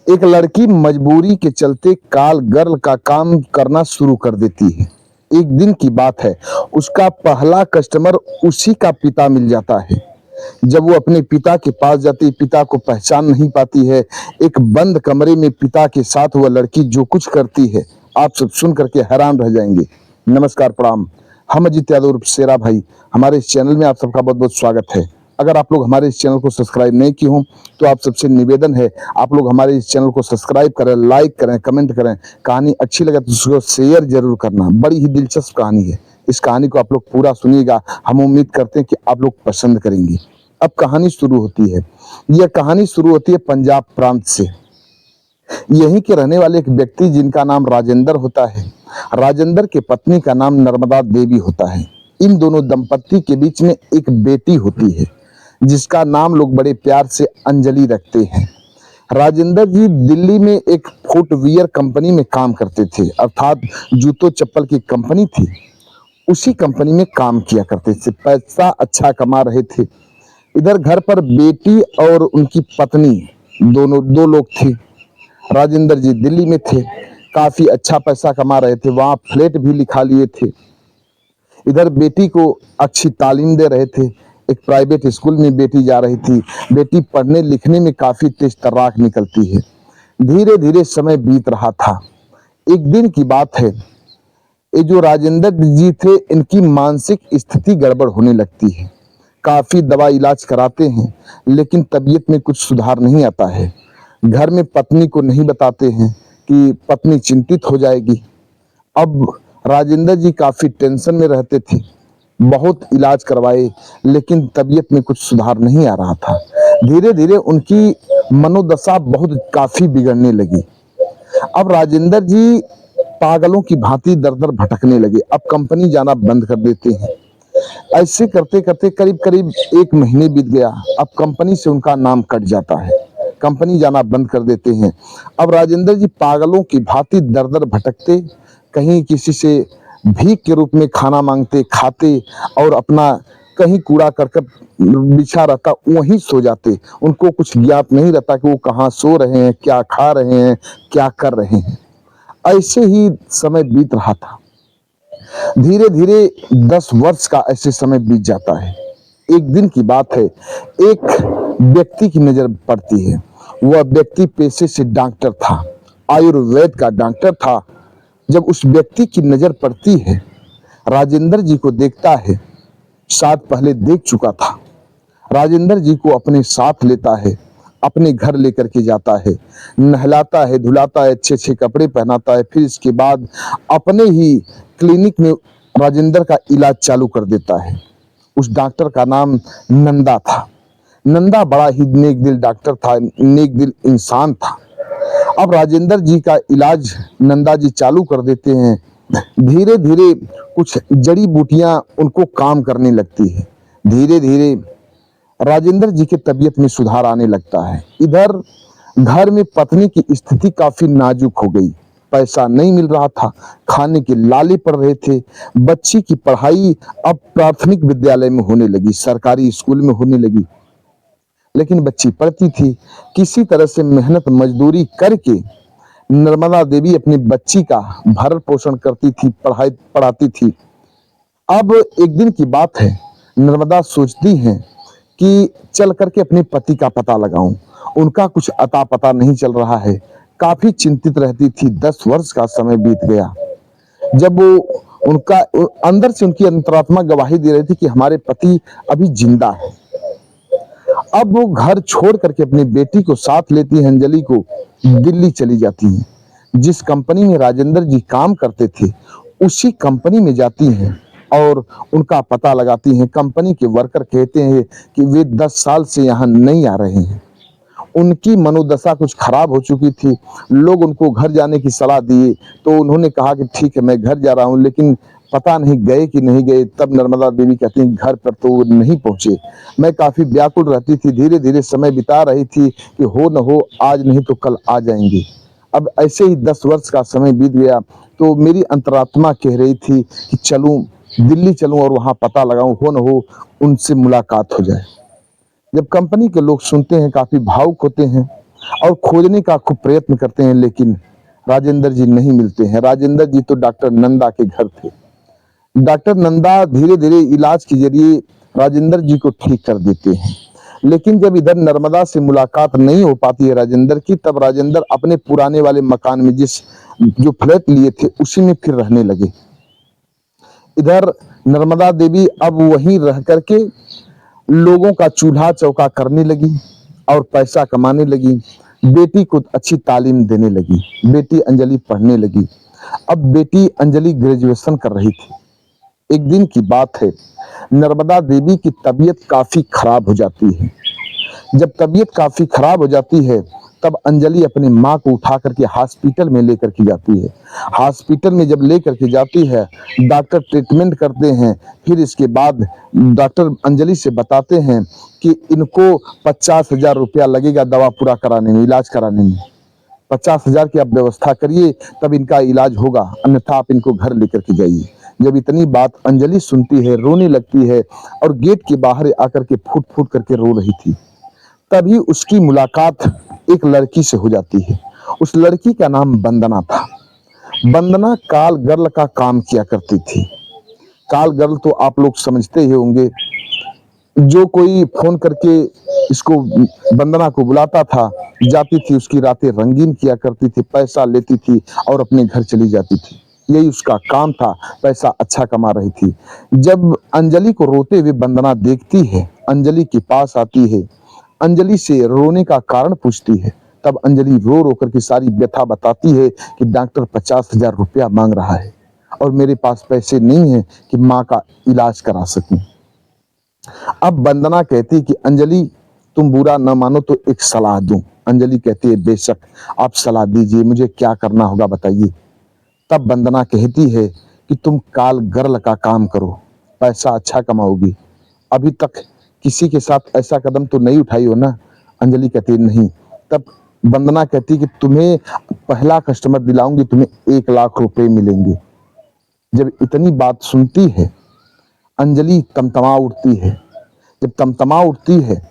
एक लड़की मजबूरी के चलते कॉल गर्ल का काम करना शुरू कर देती है। एक दिन की बात है, उसका पहला कस्टमर उसी का पिता मिल जाता है। जब वो अपने पिता के पास जाती है, पिता को पहचान नहीं पाती है। एक बंद कमरे में पिता के साथ वह लड़की जो कुछ करती है, आप सब सुन करके हैरान रह जाएंगे। नमस्कार, प्रणाम। हम अजीत यादव उर्फ शेरा भाई, हमारे इस चैनल में आप सबका बहुत बहुत स्वागत है। अगर आप लोग हमारे इस चैनल को सब्सक्राइब नहीं किए हों तो आप सबसे निवेदन है, आप लोग हमारे इस चैनल को सब्सक्राइब करें, लाइक करें, कमेंट करें। कहानी अच्छी लगे तो उसको शेयर जरूर करना। बड़ी ही दिलचस्प कहानी है। इस कहानी को आप लोग पूरा सुनिएगा। हम उम्मीद करते हैं कि आप लोग पसंद करेंगे। अब कहानी शुरू होती है। यह कहानी शुरू होती है पंजाब प्रांत से। यहीं के रहने वाले एक व्यक्ति जिनका नाम राजेंद्र होता है, राजेंद्र की पत्नी का नाम नर्मदा देवी होता है। इन दोनों दंपत्ति के बीच में एक बेटी होती है जिसका नाम लोग बड़े प्यार से अंजलि रखते हैं। राजेंद्र जी दिल्ली में एक फुटवियर कंपनी में काम करते थे, अर्थात जूतों चप्पल की कंपनी थी। उसी कंपनी में काम किया करते थे, पैसा अच्छा कमा रहे थे। इधर घर पर बेटी और उनकी पत्नी दोनों दो लोग थे। राजेंद्र जी दिल्ली में थे, काफी अच्छा पैसा कमा रहे थे, वहां फ्लैट भी लिखा लिए थे। इधर बेटी को अच्छी तालीम दे रहे थे। एक प्राइवेट स्कूल में बेटी जा रही थी। बेटी पढ़ने लिखने में काफी तेज तर्राक निकलती है। धीरे धीरे समय बीत रहा था। एक दिन की बात है, ये जो राजेंद्र जी थे, इनकी मानसिक स्थिति गड़बड़ होने लगती है। काफी दवा इलाज कराते हैं लेकिन तबीयत में कुछ सुधार नहीं आता है। घर में पत्नी को नहीं बताते हैं कि पत्नी चिंतित हो जाएगी। अब राजेंद्र जी काफी टेंशन में रहते थे। बहुत इलाज करवाए लेकिन तबीयत में कुछ सुधार नहीं आ रहा था। धीरे धीरे उनकी मनोदशा बहुत काफी बिगड़ने लगी। अब राजेंद्र जी पागलों की भांति दर दर भटकने लगे। अब कंपनी जाना बंद कर देते हैं। ऐसे करते करते करीब करीब 1 महीने बीत गया। अब कंपनी से उनका नाम कट जाता है, कंपनी जाना बंद कर देते हैं। अब राजेंद्र जी पागलों की भांति दर दर भटकते, कहीं किसी से भीख के रूप में खाना मांगते, खाते और अपना कहीं कूड़ा करकट बिछा रहता वहीं सो जाते। उनको कुछ ज्ञात नहीं रहता कि वो कहाँ सो रहे हैं, क्या खा रहे हैं, क्या कर रहे हैं। ऐसे ही समय बीत रहा था। धीरे धीरे 10 वर्ष का ऐसे समय बीत जाता है। एक दिन की बात है, एक व्यक्ति की नजर पड़ती है। वह व्यक्ति पेशे से डॉक्टर था, आयुर्वेद का डॉक्टर था। जब उस व्यक्ति की नजर पड़ती है, राजेंद्र जी को देखता है, शायद पहले देख चुका था। राजेंद्र जी को अपने साथ लेता है, अपने घर लेकर के जाता है, नहलाता है, धुलाता है, अच्छे अच्छे कपड़े पहनाता है। फिर इसके बाद अपने ही क्लिनिक में राजेंद्र का इलाज चालू कर देता है। उस डॉक्टर का नाम नंदा था। नंदा बड़ा ही नेक दिल डॉक्टर था, नेक दिल इंसान था। अब राजेंद्र जी का इलाज नंदा जी चालू कर देते हैं। धीरे धीरे कुछ जड़ी बूटियां उनको काम करने लगती है। धीरे धीरे राजेंद्र जी की तबीयत में सुधार आने लगता है। इधर घर में पत्नी की स्थिति काफी नाजुक हो गई। पैसा नहीं मिल रहा था, खाने के लाले पड़ रहे थे। बच्ची की पढ़ाई अब प्राथमिक विद्यालय में होने लगी, सरकारी स्कूल में होने लगी। लेकिन बच्ची पढ़ती थी। किसी तरह से मेहनत मजदूरी करके नर्मदा देवी अपनी बच्ची का भरण पोषण करती थी, पढ़ाती थी। अब एक दिन की बात है, नर्मदा सोचती हैं कि चल करके अपने पति का पता लगाऊं। उनका कुछ अता पता नहीं चल रहा है। काफी चिंतित रहती थी। 10 वर्ष का समय बीत गया। जब वो उनका अंदर से उनकी अंतरात्मा गवाही दे रही थी कि हमारे पति अभी जिंदा है। अब वो घर छोड़ करके अपनी बेटी को साथ लेती है, अंजलि को, दिल्ली चली जाती हैं। जिस कंपनी में राजेंद्र जी काम करते थे उसी कंपनी में जाती हैं और उनका पता लगाती हैं। कंपनी के वर्कर कहते हैं कि वे 10 साल से यहाँ नहीं आ रहे हैं। उनकी मनोदशा कुछ खराब हो चुकी थी। लोग उनको घर जाने की सलाह दिए तो उन्होंने कहा कि ठीक है, मैं घर जा रहा हूँ, लेकिन पता नहीं गए कि नहीं गए। तब नर्मदा देवी कहती हैं घर पर तो वो नहीं पहुंचे। मैं काफी व्याकुल रहती थी। धीरे धीरे समय बिता रही थी कि हो न हो, आज नहीं तो कल आ जाएंगे। अब ऐसे ही 10 वर्ष का समय बीत गया तो मेरी अंतरात्मा कह रही थी कि चलूं, दिल्ली चलूं और वहां पता लगाऊं, हो न हो उनसे मुलाकात हो जाए। जब कंपनी के लोग सुनते हैं, काफी भावुक होते हैं। और खोजने का खूब प्रयत्न करते हैं, लेकिन राजेंद्र जी नहीं मिलते हैं। राजेंद्र जी तो डॉक्टर नंदा के घर थे। डॉक्टर नंदा धीरे धीरे इलाज के जरिए राजेंद्र जी को ठीक कर देते हैं, लेकिन जब इधर नर्मदा से मुलाकात नहीं हो पाती है राजेंद्र की, तब राजेंद्र अपने पुराने वाले मकान में जो फ्लैट लिए थे उसी में फिर रहने लगे। इधर नर्मदा देवी अब वहीं रह करके लोगों का चूल्हा चौका करने लगी और पैसा कमाने लगी। बेटी को अच्छी तालीम देने लगी। बेटी अंजलि पढ़ने लगी। अब बेटी अंजलि ग्रेजुएशन कर रही थी। एक दिन की बात है, नर्मदा देवी की तबीयत काफी खराब हो जाती है। जब तबीयत काफी खराब हो जाती है, तब अंजलि अपनी माँ को उठा करके हॉस्पिटल में लेकर के जाती है। हॉस्पिटल में जब लेकर के जाती है, डॉक्टर ट्रीटमेंट करते हैं। फिर इसके बाद डॉक्टर अंजलि से बताते हैं कि इनको 50,000 रुपया लगेगा दवा पूरा कराने में, इलाज कराने में। 50,000 की आप व्यवस्था करिए, तब इनका इलाज होगा, अन्यथा आप इनको घर लेकर के जाइए। जब इतनी बात अंजलि सुनती है, रोने लगती है और गेट के बाहर आकर के फूट फूट करके रो रही थी। तभी उसकी मुलाकात एक लड़की से हो जाती है। उस लड़की का नाम वंदना था। वंदना काल गर्ल का काम किया करती थी। काल गर्ल तो आप लोग समझते ही होंगे, जो कोई फोन करके इसको वंदना को बुलाता था, जाती थी, उसकी रातें रंगीन किया करती थी, पैसा लेती थी और अपने घर चली जाती थी। यही उसका काम था, पैसा अच्छा कमा रही थी। जब अंजलि को रोते हुए वंदना देखती है, अंजलि के पास आती है, अंजलि से रोने का कारण पूछती है, तब अंजलि रो रो करके सारी व्यथा बताती है कि डॉक्टर 50,000 रुपया मांग रहा है और मेरे पास पैसे नहीं है कि माँ का इलाज करा सकूं। अब वंदना कहती है कि अंजलि, तुम बुरा न मानो तो एक सलाह दूं। अंजलि कहती है, बेशक आप सलाह दीजिए, मुझे क्या करना होगा बताइए। तब वंदना कहती है कि तुम काल गर्ल का काम करो, पैसा अच्छा कमाओगी। अभी तक किसी के साथ ऐसा कदम तो नहीं उठाई हो ना? अंजलि कहती है, नहीं। तब वंदना कहती है कि तुम्हें पहला कस्टमर दिलाऊंगी, तुम्हें 1,00,000 रुपए मिलेंगे। जब इतनी बात सुनती है, अंजलि तमतमा उठती है। जब तमतमा उठती है,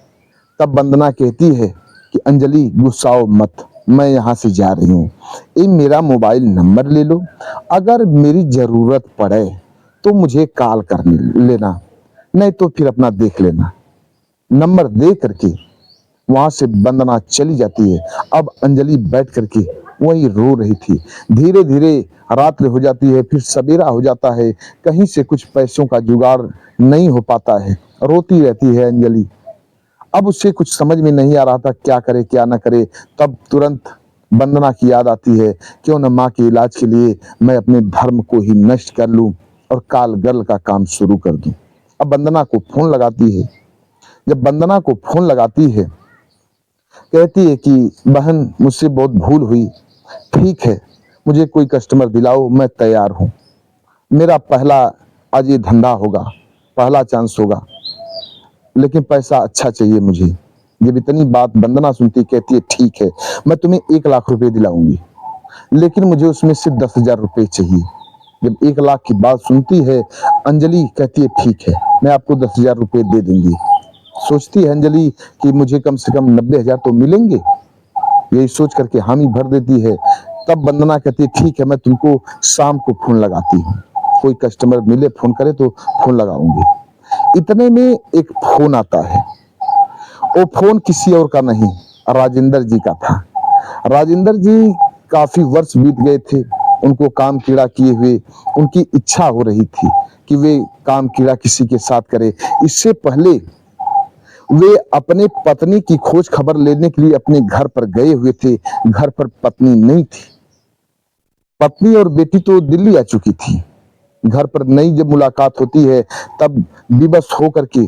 तब वंदना कहती है कि अंजलि गुस्साओ मत, मैं यहाँ से जा रही हूँ। ये मेरा मोबाइल नंबर ले लो, अगर मेरी जरूरत पड़े तो मुझे कॉल कर लेना, नहीं तो फिर अपना देख लेना। नंबर दे करके वहां से वंदना चली जाती है। अब अंजलि बैठ करके वही रो रही थी। धीरे धीरे रात्रि हो जाती है, फिर सवेरा हो जाता है। कहीं से कुछ पैसों का जुगाड़ नहीं हो पाता है। रोती रहती है अंजलि। अब उससे कुछ समझ में नहीं आ रहा था क्या करे क्या ना करे। तब तुरंत वंदना की याद आती है, क्यों न माँ के इलाज के लिए मैं अपने धर्म को ही नष्ट कर लूं और काल गर्ल का काम शुरू कर दूं। अब वंदना को फोन लगाती है। जब वंदना को फोन लगाती है, कहती है कि बहन, मुझसे बहुत भूल हुई, ठीक है, मुझे कोई कस्टमर दिलाओ, मैं तैयार हूँ। मेरा पहला आज ये धंधा होगा, पहला चांस होगा, लेकिन पैसा अच्छा चाहिए मुझे। जब इतनी बात वंदना सुनती, कहती है, ठीक है, मैं तुम्हें 1,00,000 रुपए दिलाऊंगी, लेकिन मुझे उसमें से 10,000 रुपए चाहिए। जब 1,00,000 की बात सुनती है, अंजलि कहती है, ठीक है, मैं आपको 10,000 रुपए दे दूंगी। सोचती है अंजलि कि मुझे कम से कम 90,000 तो मिलेंगे। यही सोच करके हामी भर देती है। तब वंदना कहती है, ठीक है, मैं तुमको शाम को फोन लगाती हूँ, कोई कस्टमर मिले फोन करे तो फोन लगाऊंगी। इतने में एक फोन आता है। वो फोन किसी और का नहीं, राजेंद्र जी का था। राजेंद्र जी काफी वर्ष बीत गए थे उनको काम कीड़ा किए हुए। उनकी इच्छा हो रही थी कि वे काम कीड़ा किसी के साथ करे। इससे पहले वे अपने पत्नी की खोज खबर लेने के लिए अपने घर पर गए हुए थे। घर पर पत्नी नहीं थी। पत्नी और बेटी तो दिल्ली आ चुकी थी। घर पर नई जब मुलाकात होती है, तब विवश होकर के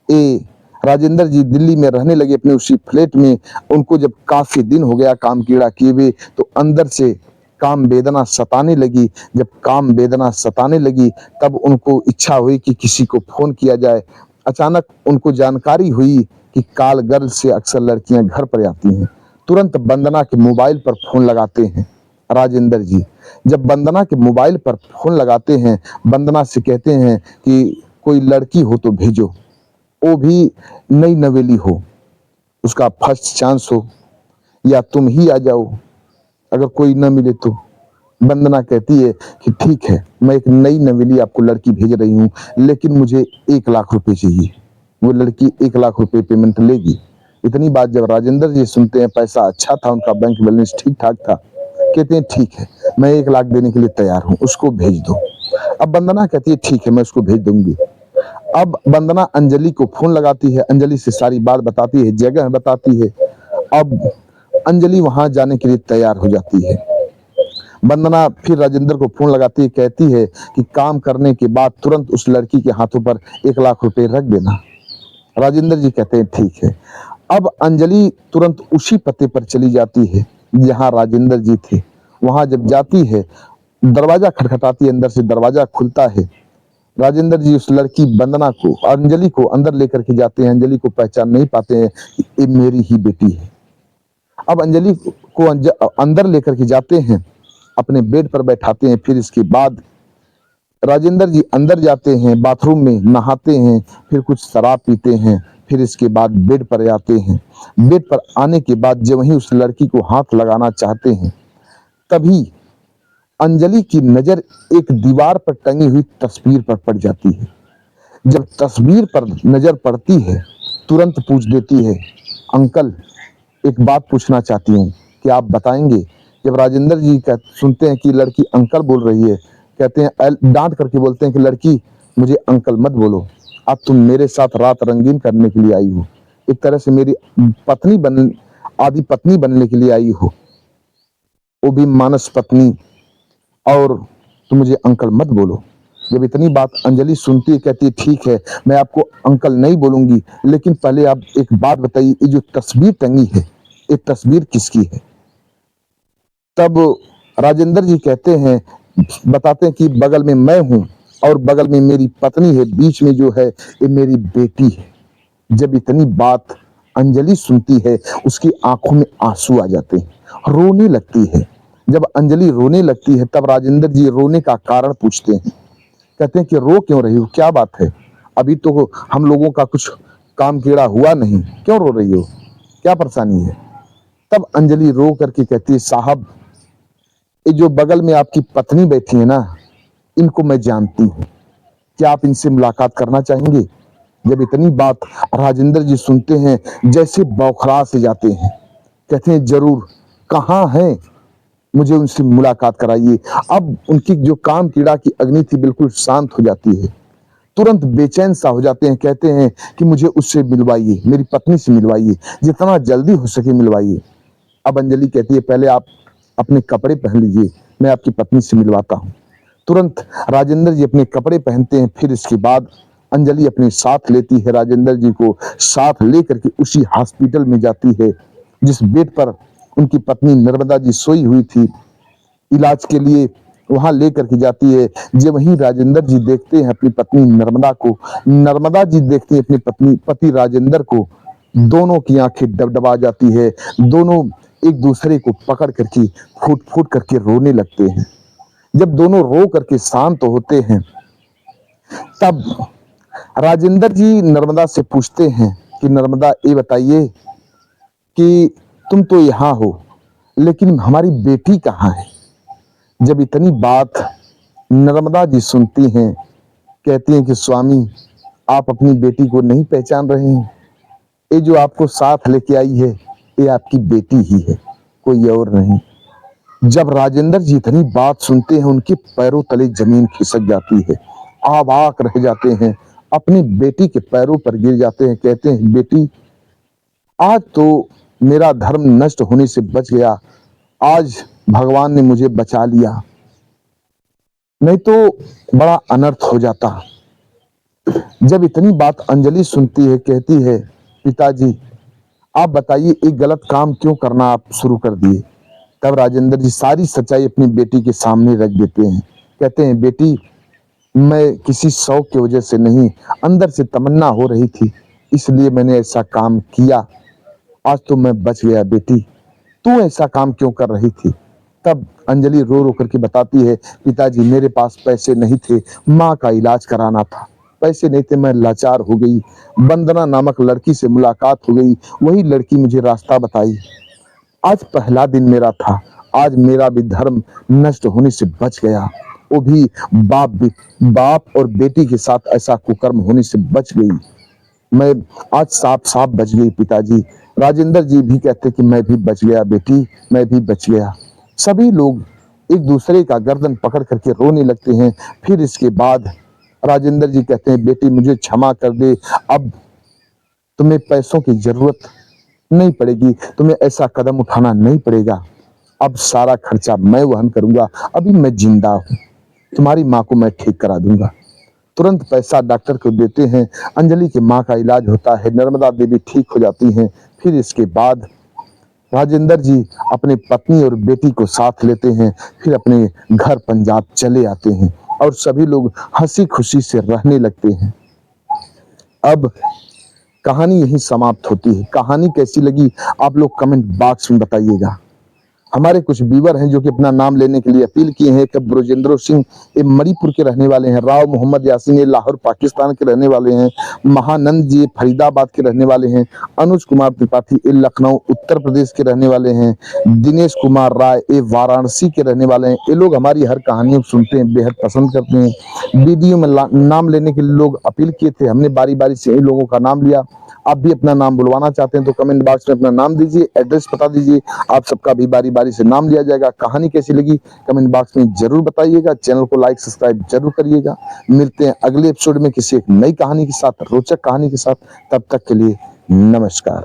ए राजेंद्र जी दिल्ली में रहने लगे अपने उसी फ्लैट में। उनको जब काफी दिन हो गया काम कीड़ा किए हुए, तो अंदर से काम वेदना सताने लगी। जब काम वेदना सताने लगी, तब उनको इच्छा हुई कि किसी को फोन किया जाए। अचानक उनको जानकारी हुई कि काल गर्ल से अक्सर लड़कियां घर पर आती हैं। तुरंत वंदना के मोबाइल पर फोन लगाते हैं राजेंद्र जी। जब वंदना के मोबाइल पर फोन लगाते हैं, वंदना से कहते हैं कि कोई लड़की हो तो भेजो, वो भी नई नवेली हो, उसका फर्स्ट चांस हो। या तुम ही आ जाओ, अगर कोई न मिले तो। वंदना कहती है कि ठीक है, मैं एक नई नवेली आपको लड़की भेज रही हूँ, लेकिन मुझे 1 लाख रुपए चाहिए। वो लड़की 1 लाख रुपए पेमेंट लेगी। इतनी बात जब राजेंद्र जी सुनते हैं, पैसा अच्छा था उनका, बैंक बैलेंस ठीक ठाक था, कहते हैं ठीक है, मैं 1 लाख देने के लिए तैयार हूँ, उसको भेज दो। अब वंदना कहती है ठीक है, मैं उसको भेज दूंगी। अब वंदना अंजलि को फोन लगाती है, अंजलि से सारी बात बताती है, जगह बताती है। अब अंजलि वहां जाने के लिए तैयार हो जाती है। वंदना फिर राजेंद्र को फोन लगाती है, कहती है कि काम करने के बाद तुरंत उस लड़की के हाथों पर 1 लाख रुपए रख देना। राजेंद्र जी कहते हैं ठीक है। अब अंजलि तुरंत उसी पते पर चली जाती है जहां राजेंद्र जी थे। वहां जब जाती है, दरवाजा खटखटाती है, अंदर से दरवाजा खुलता है। राजेंद्र जी उस लड़की वंदना को, अंजलि को अंदर लेकर के जाते हैं। अंजलि को पहचान नहीं पाते हैं कि ये मेरी ही बेटी है। अब अंजलि को अंदर लेकर के जाते हैं, अपने बेड पर बैठाते हैं। फिर इसके बाद राजेंद्र जी अंदर जाते हैं, बाथरूम में नहाते हैं, फिर कुछ शराब पीते हैं। फिर इसके बाद बेड पर आते हैं। बेड पर आने के बाद जब वहीं उस लड़की को हाथ लगाना चाहते हैं, तभी अंजलि की नजर एक दीवार पर टंगी हुई तस्वीर पर पड़ जाती है। जब तस्वीर पर नजर पड़ती है, तुरंत पूछ देती है, अंकल एक बात पूछना चाहती हूँ, क्या आप बताएंगे? जब राजेंद्र जी सुनते हैं कि लड़की अंकल बोल रही है, कहते हैं, डांट करके बोलते हैं कि लड़की मुझे अंकल मत बोलो, अब तुम मेरे साथ रात रंगीन करने के लिए आई हो, एक तरह से मेरी पत्नी बन आदि पत्नी बनने के लिए आई हो, वो भी मानस पत्नी, और तुम मुझे अंकल मत बोलो। जब इतनी बात अंजलि सुनती है, कहती है ठीक है, मैं आपको अंकल नहीं बोलूंगी, लेकिन पहले आप एक बात बताइए, ये जो तस्वीर टंगी है, ये तस्वीर किसकी है? तब राजेंद्र जी कहते हैं, बताते हैं कि बगल में मैं हूं और बगल में मेरी पत्नी है, बीच में जो है ये मेरी बेटी है। जब इतनी बात अंजलि सुनती है, उसकी आंखों में आंसू आ जाते हैं, रोने लगती है। जब अंजलि रोने लगती है, तब राजेंद्र जी रोने का कारण पूछते हैं। कहते हैं कि रो क्यों रही हो, क्या बात है? अभी तो हम लोगों का कुछ काम कीड़ा हुआ नहीं, क्यों रो रही हो, क्या परेशानी है? तब अंजलि रो करके कहती है, साहब ये जो बगल में आपकी पत्नी बैठी है ना, इनको मैं जानती हूँ, क्या आप इनसे मुलाकात करना चाहेंगे? जब इतनी बात राजेंद्र जी सुनते हैं, जैसे बौखला से जाते हैं। कहते हैं जरूर, कहाँ हैं, मुझे उनसे मुलाकात कराइए। अब उनकी जो काम कीड़ा की अग्नि थी, बिल्कुल शांत हो जाती है। तुरंत बेचैन सा हो जाते हैं, कहते हैं कि मुझे उससे मिलवाइए, मेरी पत्नी से मिलवाइए, जितना जल्दी हो सके मिलवाइए। अब अंजलि कहती है, पहले आप अपने कपड़े पहन लीजिए, मैं आपकी पत्नी से मिलवाता हूँ। तुरंत राजेंद्र जी अपने कपड़े पहनते हैं। फिर इसके बाद अंजलि अपने साथ लेती है, राजेंद्र जी को साथ लेकर के उसी हॉस्पिटल में जाती है जिस बेड पर उनकी पत्नी नर्मदा जी सोई हुई थी, इलाज के लिए वहां लेकर के जाती है। जब वहीं राजेंद्र जी देखते हैं अपनी पत्नी नर्मदा को, नर्मदा जी देखती है अपनी पति राजेंद्र को, दोनों की आंखें डबडबा जाती है। दोनों एक दूसरे को पकड़ करके फूट फूट करके रोने लगते हैं। जब दोनों रो करके शांत होते हैं, तब राजेंद्र जी नर्मदा से पूछते हैं कि नर्मदा ये बताइए कि तुम तो यहाँ हो, लेकिन हमारी बेटी कहाँ है? जब इतनी बात नर्मदा जी सुनती हैं, कहती हैं कि स्वामी आप अपनी बेटी को नहीं पहचान रहे हैं, ये जो आपको साथ लेके आई है, ये आपकी बेटी ही है, कोई और नहीं। जब राजेंद्र जी इतनी बात सुनते हैं, उनके पैरों तले जमीन खिसक जाती है, आवाक रह जाते हैं, अपनी बेटी के पैरों पर गिर जाते हैं। कहते हैं बेटी, आज तो मेरा धर्म नष्ट होने से बच गया, आज भगवान ने मुझे बचा लिया, नहीं तो बड़ा अनर्थ हो जाता। जब इतनी बात अंजलि सुनती है, कहती है पिताजी आप बताइए एक गलत काम क्यों करना आप शुरू कर दिए? तब राजेंद्र जी सारी सच्चाई अपनी बेटी के सामने रख देते हैं। कहते हैं बेटी, मैं किसी शौक की वजह से नहीं, अंदर से तमन्ना हो रही थी, इसलिए मैंने ऐसा काम किया, आज तो मैं बच गया। बेटी तू ऐसा काम क्यों कर रही थी? तब अंजलि रो रो करके बताती है, पिताजी मेरे पास पैसे नहीं थे, माँ का इलाज कराना था, पैसे नहीं थे, मैं लाचार हो गई। वंदना नामक लड़की से मुलाकात हो गई, वही लड़की मुझे रास्ता बताई, आज पहला दिन मेरा था, आज मेरा भी धर्म नष्ट होने से बच गया। वो भी बाप और बेटी के साथ ऐसा कुकर्म होने से बच गई। मैं आज साफ साफ बच गई पिताजी। राजेंद्र जी भी कहते कि मैं भी बच गया बेटी, मैं भी बच गया। सभी लोग एक दूसरे का गर्दन पकड़ करके रोने लगते हैं। फिर इसके बाद राजेंद्र जी कहते हैं बेटी मुझे क्षमा कर दे, अब तुम्हें पैसों की जरूरत नहीं पड़ेगी, तुम्हें ऐसा कदम उठाना नहीं पड़ेगा, अब सारा खर्चा मैं वहन करूंगा, अभी मैं जिंदा हूं, तुम्हारी माँ को मैं ठीक करा दूंगा। तुरंत पैसा डॉक्टर को देते हैं, अंजलि की माँ का इलाज होता है, नर्मदा देवी ठीक हो जाती हैं। फिर इसके बाद राजेंद्र जी अपनी पत्नी और बेटी को साथ लेते हैं, फिर अपने घर पंजाब चले आते हैं और सभी लोग हंसी खुशी से रहने लगते हैं। अब कहानी यहीं समाप्त होती है। कहानी कैसी लगी आप लोग कमेंट बॉक्स में बताइएगा। हमारे कुछ व्यूअर हैं जो कि अपना नाम लेने के लिए अपील किए हैं। कि ब्रजेंद्र सिंह ये मणिपुर के रहने वाले हैं, राव मोहम्मद यासीन ये लाहौर पाकिस्तान के रहने वाले हैं, महानंद जी ये फरीदाबाद के रहने वाले हैं, अनुज कुमार त्रिपाठी ये लखनऊ उत्तर प्रदेश के रहने वाले हैं, दिनेश कुमार राय ये वाराणसी के रहने वाले हैं। ये लोग हमारी हर कहानियों को सुनते हैं, बेहद पसंद करते हैं। वीडियो में नाम लेने के लिए लोग अपील किए थे, हमने बारी बारी से इन लोगों का नाम लिया। आप भी अपना नाम बुलवाना चाहते हैं तो कमेंट बॉक्स में अपना नाम दीजिए, एड्रेस बता दीजिए, आप सबका भी बारी बारी से नाम लिया जाएगा। कहानी कैसी लगी कमेंट बॉक्स में जरूर बताइएगा। चैनल को लाइक सब्सक्राइब जरूर करिएगा। मिलते हैं अगले एपिसोड में किसी एक नई कहानी के साथ, रोचक कहानी के साथ। तब तक के लिए नमस्कार।